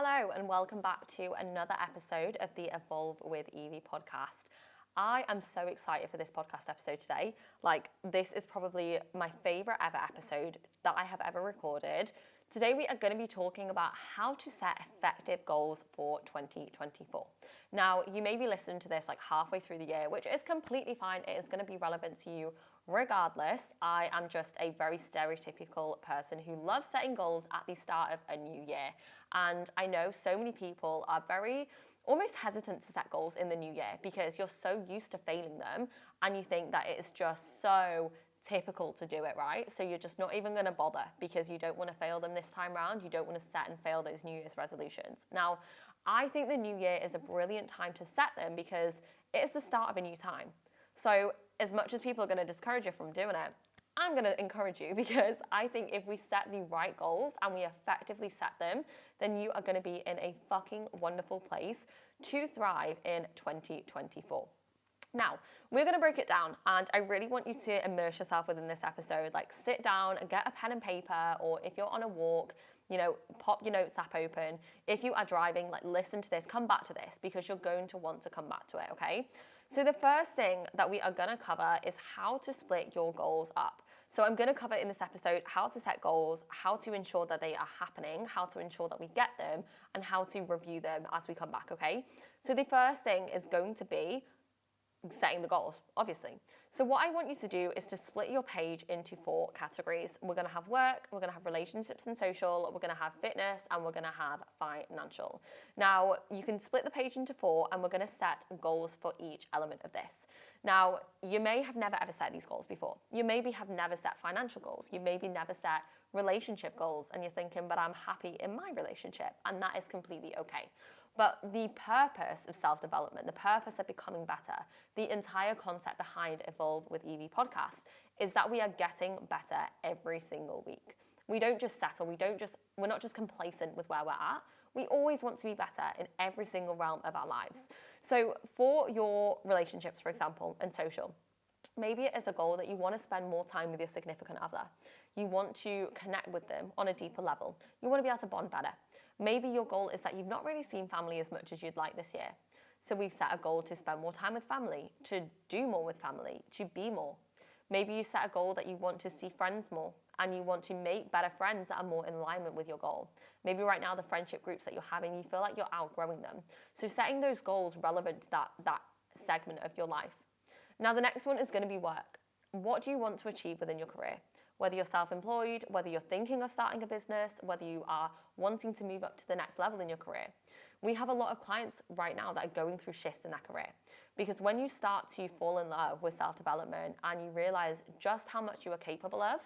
Hello and welcome back to another episode of the Evolve with Evie podcast. I am so excited for this podcast episode today. This is probably my favorite ever episode that I have ever recorded. Today we are going to be talking about how to set effective goals for 2024. Now, you may be listening to this halfway through the year, which is completely fine. It is going to be relevant to you regardless. I am just a very stereotypical person who loves setting goals at the start of a new year. And I know so many people are very almost hesitant to set goals in the new year because you're so used to failing them and you think that it is just so typical to do it, right? So you're just not even going to bother because you don't want to fail them this time around. You don't want to set and fail those New Year's resolutions. Now, I think the new year is a brilliant time to set them because it is the start of a new time. So as much as people are going to discourage you from doing it, I'm going to encourage you because I think if we set the right goals and we effectively set them, then you are going to be in a fucking wonderful place to thrive in 2024. Now, we're going to break it down and I really want you to immerse yourself within this episode. Sit down and get a pen and paper, or if you're on a walk, pop your notes app open. If you are driving, listen to this, come back to this because you're going to want to come back to it, okay? So the first thing that we are going to cover is how to split your goals up. So I'm going to cover in this episode how to set goals, how to ensure that they are happening, how to ensure that we get them, and how to review them as we come back, okay? So the first thing is going to be setting the goals, obviously. So what I want you to do is to split your page into 4 categories. We're going to have work, we're going to have relationships and social, we're going to have fitness, and we're going to have financial. Now, you can split the page into 4 and we're going to set goals for each element of this. Now, you may have never ever set these goals before. You maybe have never set financial goals. You maybe never set relationship goals and you're thinking, but I'm happy in my relationship, and that is completely okay. But the purpose of self-development, the purpose of becoming better, the entire concept behind Evolve with Evie podcast is that we are getting better every single week. We don't just settle, we're not just complacent with where we're at. We always want to be better in every single realm of our lives. So for your relationships, for example, and social, maybe it is a goal that you want to spend more time with your significant other. You want to connect with them on a deeper level. You want to be able to bond better. Maybe your goal is that you've not really seen family as much as you'd like this year. So we've set a goal to spend more time with family, to do more with family, to be more. Maybe you set a goal that you want to see friends more and you want to make better friends that are more in alignment with your goal. Maybe right now the friendship groups that you're having, you feel like you're outgrowing them. So setting those goals relevant to that segment of your life. Now the next one is going to be work. What do you want to achieve within your career? Whether you're self-employed, whether you're thinking of starting a business, whether you are wanting to move up to the next level in your career. We have a lot of clients right now that are going through shifts in their career. Because when you start to fall in love with self-development and you realize just how much you are capable of,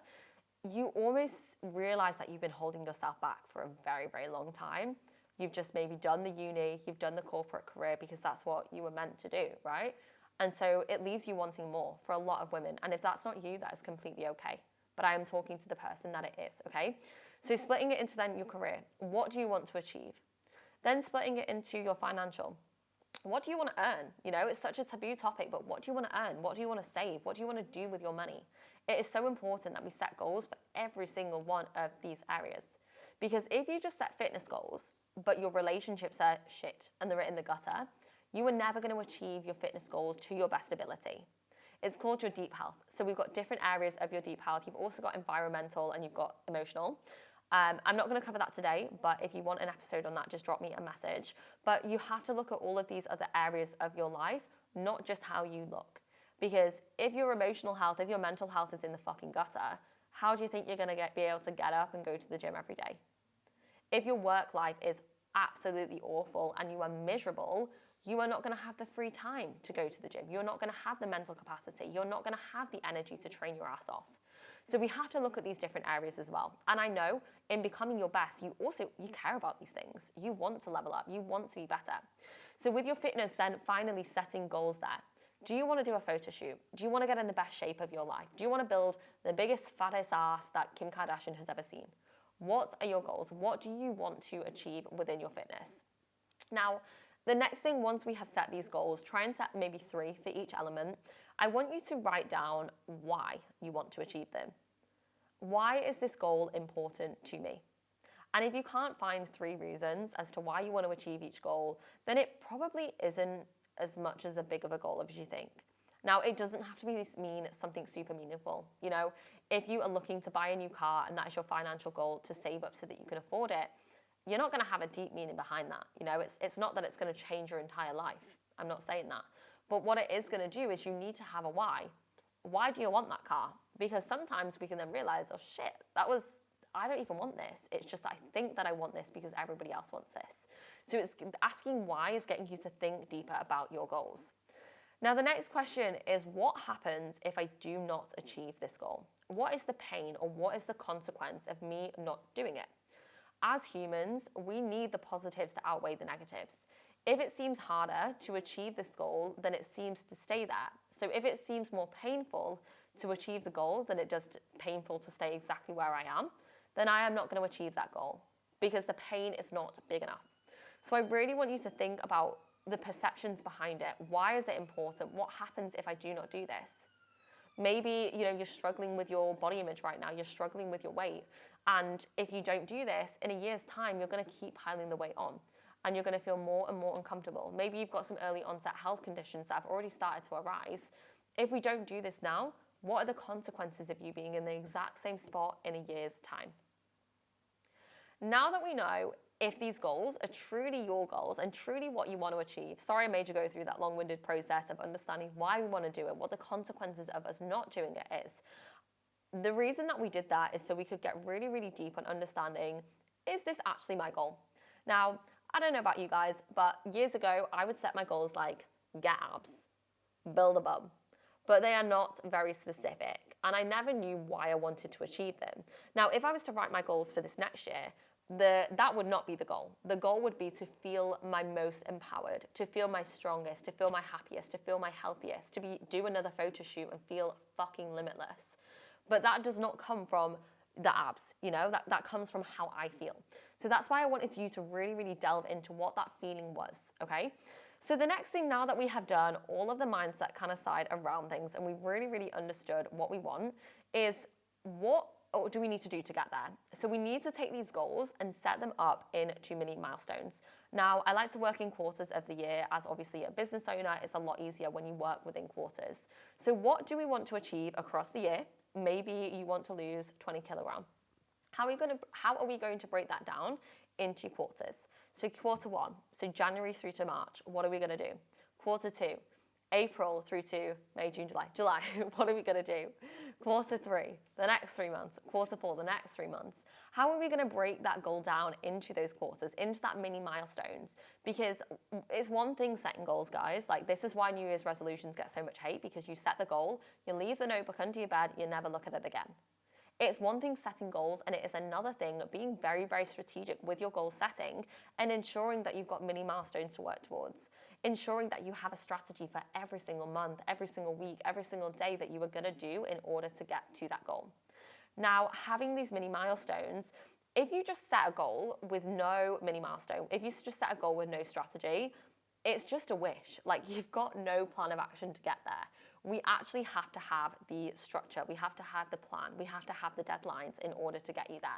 you almost realize that you've been holding yourself back for a very, very long time. You've just maybe done the uni, you've done the corporate career because that's what you were meant to do, right? And so it leaves you wanting more for a lot of women. And if that's not you, that is completely okay. But I am talking to the person that it is, okay? So splitting it into then your career. What do you want to achieve? Then splitting it into your financial. What do you want to earn? It's such a taboo topic, but what do you want to earn? What do you want to save? What do you want to do with your money? It is so important that we set goals for every single one of these areas. Because if you just set fitness goals, but your relationships are shit and they're in the gutter, you are never going to achieve your fitness goals to your best ability. It's called your deep health. So we've got different areas of your deep health. You've also got environmental and you've got emotional. I'm not going to cover that today, but if you want an episode on that, just drop me a message. But you have to look at all of these other areas of your life, not just how you look. Because if your emotional health, if your mental health is in the fucking gutter, how do you think you're going to be able to get up and go to the gym every day? If your work life is absolutely awful and you are miserable, you are not going to have the free time to go to the gym. You're not going to have the mental capacity. You're not going to have the energy to train your ass off. So we have to look at these different areas as well. And I know in becoming your best, you care about these things. You want to level up. You want to be better. So with your fitness, then finally setting goals there. Do you want to do a photo shoot? Do you want to get in the best shape of your life? Do you want to build the biggest, fattest ass that Kim Kardashian has ever seen? What are your goals? What do you want to achieve within your fitness? Now, the next thing, once we have set these goals, try and set maybe 3 for each element. I want you to write down why you want to achieve them. Why is this goal important to me? And if you can't find 3 reasons as to why you want to achieve each goal, then it probably isn't as much as a big of a goal as you think. Now, it doesn't have to mean something super meaningful. You know, if you are looking to buy a new car and that is your financial goal to save up so that you can afford it, you're not going to have a deep meaning behind that. You know, it's not that it's going to change your entire life. I'm not saying that. But what it is going to do is you need to have a why. Why do you want that car? Because sometimes we can then realize, oh shit, I don't even want this. It's just I think that I want this because everybody else wants this. So it's asking why is getting you to think deeper about your goals. Now, the next question is, what happens if I do not achieve this goal? What is the pain or what is the consequence of me not doing it? As humans, we need the positives to outweigh the negatives. If it seems harder to achieve this goal than it seems to stay there, so if it seems more painful to achieve the goal than it does painful to stay exactly where I am, then I am not going to achieve that goal because the pain is not big enough. So I really want you to think about the perceptions behind it. Why is it important? What happens if I do not do this? Maybe, you know, you're struggling with your body image right now. You're struggling with your weight. And if you don't do this, in a year's time, you're going to keep piling the weight on. And you're going to feel more and more uncomfortable. Maybe you've got some early onset health conditions that have already started to arise. If we don't do this now, what are the consequences of you being in the exact same spot in a year's time? Now that we know if these goals are truly your goals and truly what you want to achieve, sorry I made you go through that long-winded process of understanding why we want to do it, what the consequences of us not doing it is. The reason that we did that is so we could get really, really deep on understanding, is this actually my goal? Now, I don't know about you guys, but years ago, I would set my goals like get abs, build a bum, but they are not very specific. And I never knew why I wanted to achieve them. Now, if I was to write my goals for this next year, that would not be the goal. The goal would be to feel my most empowered, to feel my strongest, to feel my happiest, to feel my healthiest, to do another photo shoot and feel fucking limitless. But that does not come from the abs, you know, that comes from how I feel. So that's why I wanted you to really, really delve into what that feeling was, okay? So the next thing, now that we have done all of the mindset kind of side around things and we've really, really understood what we want, is what do we need to do to get there? So we need to take these goals and set them up into mini milestones. Now, I like to work in quarters of the year, as obviously a business owner, it's a lot easier when you work within quarters. So what do we want to achieve across the year? Maybe you want to lose 20 kilograms. How are we going to break that down into quarters? So quarter 1, so January through to March, what are we going to do? Quarter 2, April through to May, June, July, what are we going to do? Quarter 3, the next 3 months. Quarter 4, the next 3 months. How are we going to break that goal down into those quarters, into that mini milestones? Because it's one thing setting goals, guys. Like, this is why New Year's resolutions get so much hate, because you set the goal, you leave the notebook under your bed, you never look at it again. It's one thing setting goals, and it is another thing being very, very strategic with your goal setting and ensuring that you've got mini milestones to work towards. Ensuring that you have a strategy for every single month, every single week, every single day that you are going to do in order to get to that goal. Now, having these mini milestones, if you just set a goal with no mini milestone, if you just set a goal with no strategy, it's just a wish. Like, you've got no plan of action to get there. We actually have to have the structure. We have to have the plan. We have to have the deadlines in order to get you there.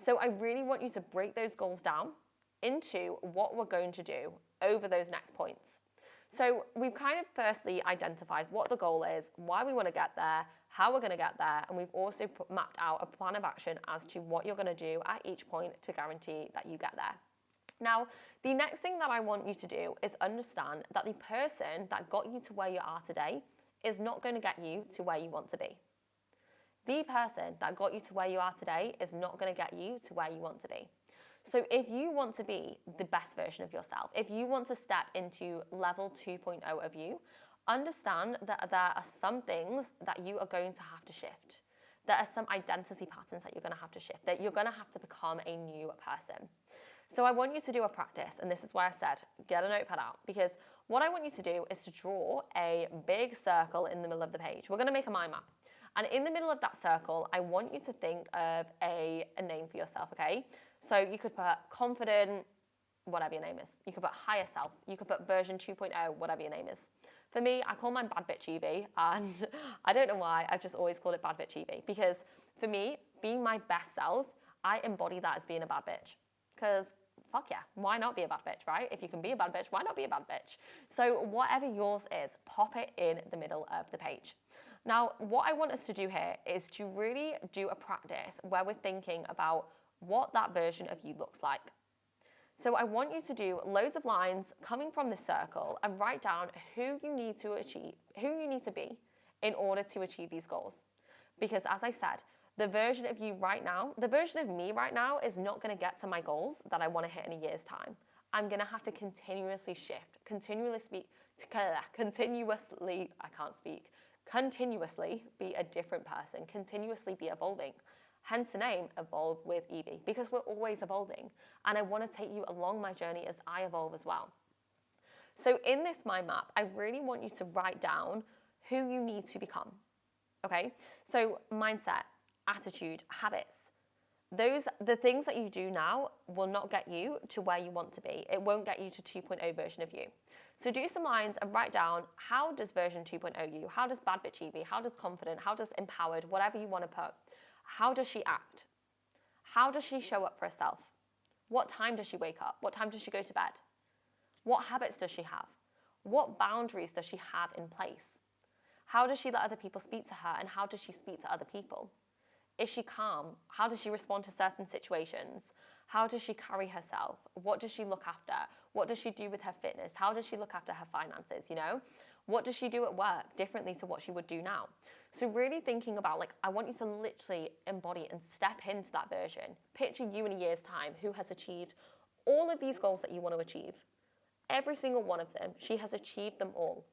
So I really want you to break those goals down into what we're going to do over those next points. So we've kind of firstly identified what the goal is, why we want to get there, how we're going to get there, and we've also mapped out a plan of action as to what you're going to do at each point to guarantee that you get there. Now, the next thing that I want you to do is understand that the person that got you to where you are today is not going to get you to where you want to be. The person that got you to where you are today is not going to get you to where you want to be. So if you want to be the best version of yourself, if you want to step into level 2.0 of you, understand that there are some things that you are going to have to shift. There are some identity patterns that you're going to have to shift, that you're going to have to become a new person. So I want you to do a practice, and this is why I said, get a notepad out, because what I want you to do is to draw a big circle in the middle of the page. We're going to make a mind map. And in the middle of that circle, I want you to think of a name for yourself, okay? So you could put confident, whatever your name is. You could put higher self. You could put version 2.0, whatever your name is. For me, I call mine Bad Bitch Evie, and I don't know why, I've just always called it Bad Bitch Evie, because for me, being my best self, I embody that as being a bad bitch. Because fuck yeah, why not be a bad bitch, right? If you can be a bad bitch, why not be a bad bitch? So whatever yours is, pop it in the middle of the page. Now, what I want us to do here is to really do a practice where we're thinking about what that version of you looks like. So I want you to do loads of lines coming from this circle and write down who you need to achieve, who you need to be in order to achieve these goals. Because as I said, the version of you right now, the version of me right now is not going to get to my goals that I want to hit in a year's time. I'm going to have to continuously shift, continuously be a different person, continuously be evolving. Hence the name Evolve with Evie, because we're always evolving. And I want to take you along my journey as I evolve as well. So in this mind map, I really want you to write down who you need to become. Okay? So mindset, attitude, habits. The things that you do now will not get you to where you want to be. It won't get you to 2.0 version of you. So do some lines and write down, how does version 2.0 you, how does bad bitch Evie, how does confident, how does empowered, whatever you want to put, how does she act? How does she show up for herself? What time does she wake up? What time does she go to bed? What habits does she have? What boundaries does she have in place? How does she let other people speak to her, and how does she speak to other people? Is she calm? How does she respond to certain situations? How does she carry herself? What does she look after? What does she do with her fitness? How does she look after her finances, you know? What does she do at work differently to what she would do now? So really thinking about, like, I want you to literally embody and step into that version. Picture you in a year's time who has achieved all of these goals that you want to achieve. Every single one of them, she has achieved them all.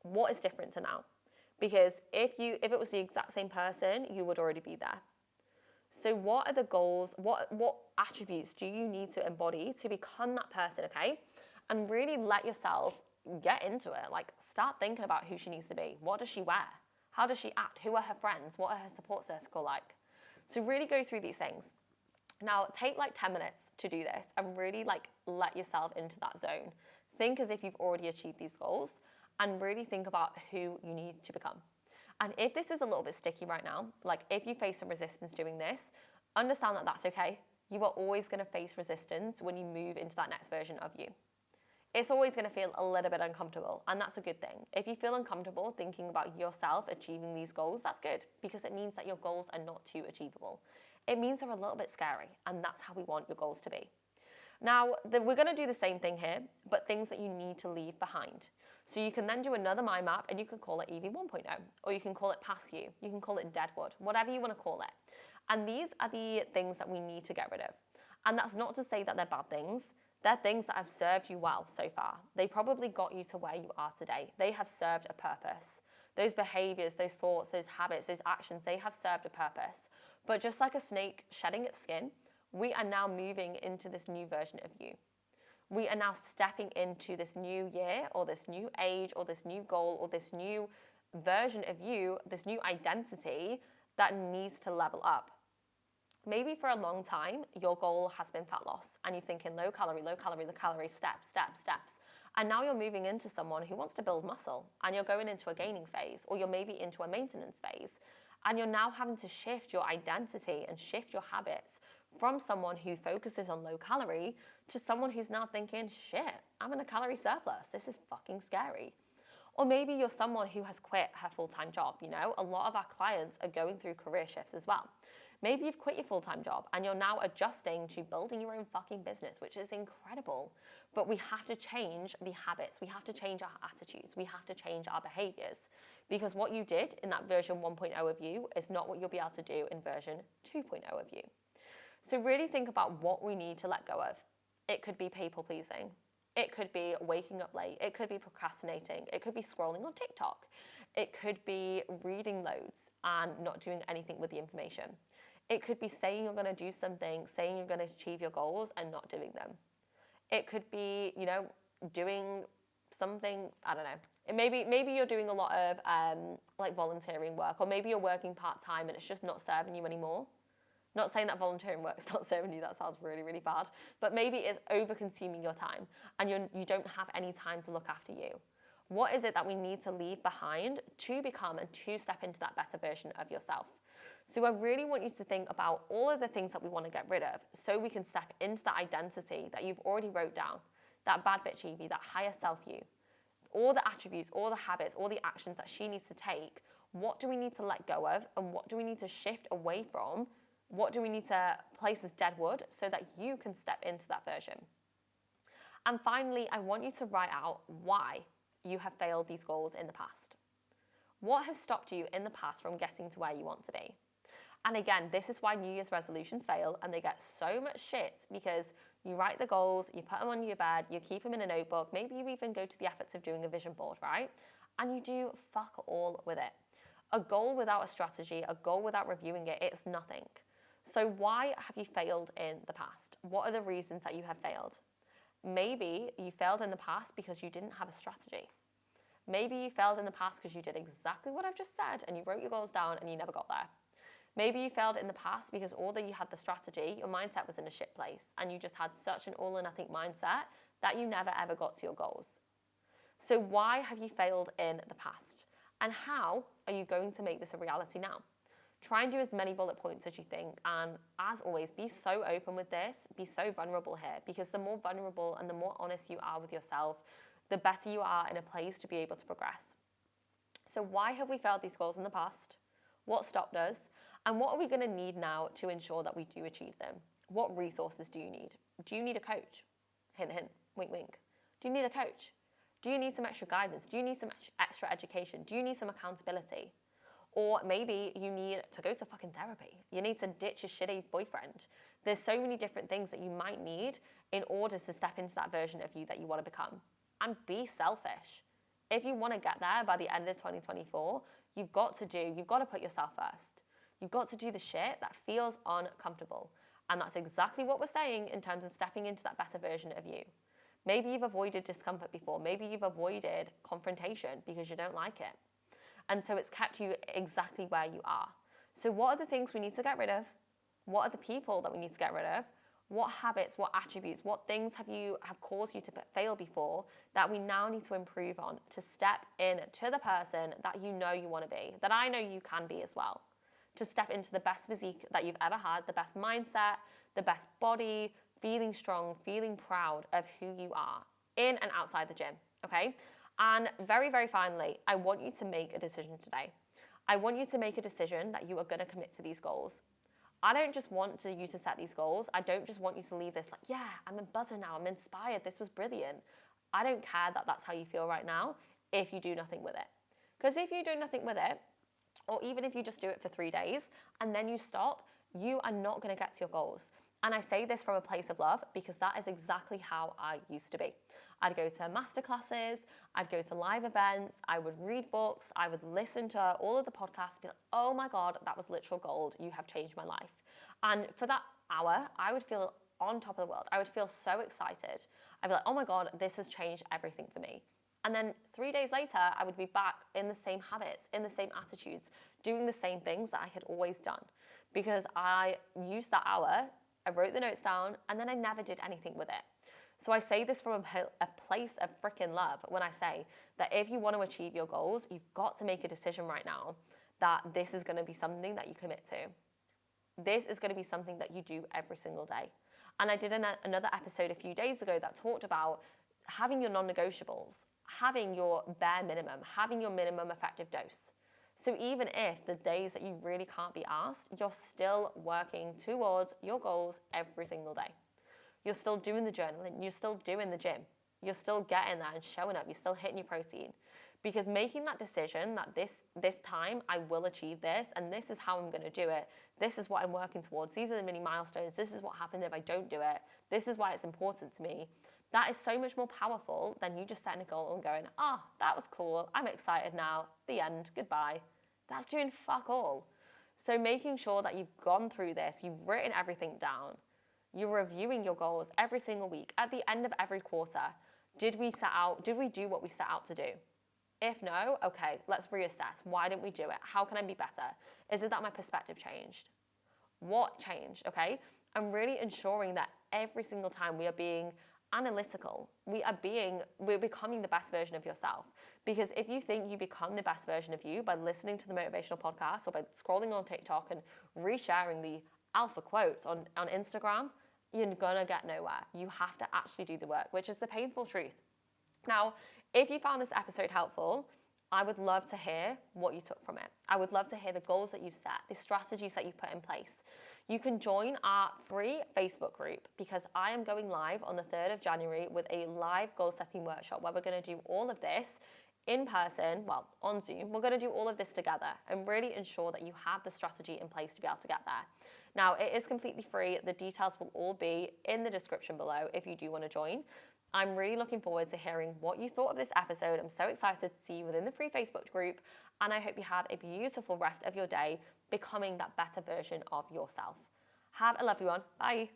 What is different to now? Because if it was the exact same person, you would already be there. So what are the goals? What attributes do you need to embody to become that person, okay? And really let yourself get into it. Like, start thinking about who she needs to be. What does she wear? How does she act? Who are her friends? What are her support circle like? So really go through these things. Now, take like 10 minutes to do this and really like let yourself into that zone. Think as if you've already achieved these goals and really think about who you need to become. And if this is a little bit sticky right now, like if you face some resistance doing this, understand that that's okay. You are always going to face resistance when you move into that next version of you. It's always going to feel a little bit uncomfortable, and that's a good thing. If you feel uncomfortable thinking about yourself achieving these goals, that's good, because it means that your goals are not too achievable. It means they're a little bit scary, and that's how we want your goals to be. Now, we're going to do the same thing here, but things that you need to leave behind. So you can then do another mind map, and you can call it Evie 1.0, or you can call it Past You, you can call it Deadwood, whatever you want to call it. And these are the things that we need to get rid of. And that's not to say that they're bad things. They're things that have served you well so far. They probably got you to where you are today. They have served a purpose. Those behaviors, those thoughts, those habits, those actions, they have served a purpose. But just like a snake shedding its skin, we are now moving into this new version of you. We are now stepping into this new year, or this new age, or this new goal, or this new version of you, this new identity that needs to level up. Maybe for a long time, your goal has been fat loss, and you're thinking low calorie, steps. And now you're moving into someone who wants to build muscle, and you're going into a gaining phase, or you're maybe into a maintenance phase. And you're now having to shift your identity and shift your habits from someone who focuses on low calorie to someone who's now thinking, shit, I'm in a calorie surplus. This is fucking scary. Or maybe you're someone who has quit her full-time job. You know, a lot of our clients are going through career shifts as well. Maybe you've quit your full-time job and you're now adjusting to building your own fucking business, which is incredible. But we have to change the habits. We have to change our attitudes. We have to change our behaviors. Because what you did in that version 1.0 of you is not what you'll be able to do in version 2.0 of you. So really think about what we need to let go of. It could be people pleasing. It could be waking up late. It could be procrastinating. It could be scrolling on TikTok. It could be reading loads and not doing anything with the information. It could be saying you're going to do something, saying you're going to achieve your goals and not doing them. It could be, you know, doing something, I don't know. Maybe you're doing a lot of like volunteering work, or maybe you're working part-time and it's just not serving you anymore. Not saying that volunteering work is not serving you, that sounds really, really bad. But maybe it's over-consuming your time and you don't have any time to look after you. What is it that we need to leave behind to become and to step into that better version of yourself? So I really want you to think about all of the things that we want to get rid of so we can step into that identity that you've already wrote down, that bad bitch Evie, that higher self you, all the attributes, all the habits, all the actions that she needs to take. What do we need to let go of, and what do we need to shift away from? What do we need to place as dead wood so that you can step into that version? And finally, I want you to write out why you have failed these goals in the past. What has stopped you in the past from getting to where you want to be? And again, this is why New Year's resolutions fail and they get so much shit, because you write the goals, you put them on your bed, you keep them in a notebook, maybe you even go to the efforts of doing a vision board, right? And you do fuck all with it. A goal without a strategy, a goal without reviewing it, it's nothing. So why have you failed in the past? What are the reasons that you have failed? Maybe you failed in the past because you didn't have a strategy. Maybe you failed in the past because you did exactly what I've just said and you wrote your goals down and you never got there. Maybe you failed in the past because although you had the strategy, your mindset was in a shit place and you just had such an all or nothing mindset that you never ever got to your goals. So why have you failed in the past? And how are you going to make this a reality now? Try and do as many bullet points as you think, and as always, be so open with this, be so vulnerable here, because the more vulnerable and the more honest you are with yourself, the better you are in a place to be able to progress. So why have we failed these goals in the past? What stopped us? And what are we going to need now to ensure that we do achieve them? What resources do you need? Do you need a coach? Hint, hint, wink, wink. Do you need a coach? Do you need some extra guidance? Do you need some extra education? Do you need some accountability? Or maybe you need to go to fucking therapy. You need to ditch your shitty boyfriend. There's so many different things that you might need in order to step into that version of you that you want to become. And be selfish. If you want to get there by the end of 2024, you've got to put yourself first. You've got to do the shit that feels uncomfortable. And that's exactly what we're saying in terms of stepping into that better version of you. Maybe you've avoided discomfort before. Maybe you've avoided confrontation because you don't like it. And so it's kept you exactly where you are. So what are the things we need to get rid of? What are the people that we need to get rid of? What habits, what attributes, what things have caused you to fail before that we now need to improve on to step into the person that you know you want to be, that I know you can be as well. To step into the best physique that you've ever had, the best mindset, the best body, feeling strong, feeling proud of who you are in and outside the gym, okay? And very, very finally, I want you to make a decision today. I want you to make a decision that you are going to commit to these goals. I don't just want you to set these goals. I don't just want you to leave this like, yeah, I'm a buzzer now. I'm inspired. This was brilliant. I don't care that that's how you feel right now if you do nothing with it. Because if you do nothing with it, or even if you just do it for 3 days and then you stop, you are not going to get to your goals. And I say this from a place of love because that is exactly how I used to be. I'd go to masterclasses, I'd go to live events, I would read books, I would listen to all of the podcasts, be like, oh my God, that was literal gold. You have changed my life. And for that hour, I would feel on top of the world. I would feel so excited. I'd be like, oh my God, this has changed everything for me. And then 3 days later, I would be back in the same habits, in the same attitudes, doing the same things that I had always done. Because I used that hour, I wrote the notes down, and then I never did anything with it. So I say this from a place of freaking love when I say that if you want to achieve your goals, you've got to make a decision right now that this is going to be something that you commit to. This is going to be something that you do every single day. And I did another episode a few days ago that talked about having your non-negotiables, having your bare minimum, having your minimum effective dose. So even if the days that you really can't be asked, you're still working towards your goals every single day. You're still doing the journaling, you're still doing the gym, you're still getting there and showing up, you're still hitting your protein. Because making that decision that this time I will achieve this and this is how I'm going to do it, this is what I'm working towards, these are the mini milestones, this is what happens if I don't do it, this is why it's important to me, that is so much more powerful than you just setting a goal and going, that was cool, I'm excited now, the end, goodbye. That's doing fuck all. So making sure that you've gone through this, you've written everything down, you're reviewing your goals every single week. At the end of every quarter, did we do what we set out to do? If no, okay, let's reassess. Why didn't we do it? How can I be better? Is it that my perspective changed? What changed, okay? I'm really ensuring that every single time we are being analytical. We're becoming the best version of yourself. Because if you think you become the best version of you by listening to the motivational podcast or by scrolling on TikTok and resharing the alpha quotes on Instagram, you're gonna get nowhere. You have to actually do the work, which is the painful truth. Now, if you found this episode helpful, I would love to hear what you took from it. I would love to hear the goals that you've set, the strategies that you've put in place. You can join our free Facebook group because I am going live on the 3rd of January with a live goal setting workshop where we're going to do all of this in person, well, on Zoom. We're going to do all of this together and really ensure that you have the strategy in place to be able to get there. Now, it is completely free. The details will all be in the description below if you do want to join. I'm really looking forward to hearing what you thought of this episode. I'm so excited to see you within the free Facebook group, and I hope you have a beautiful rest of your day becoming that better version of yourself. Have a lovely one. Bye.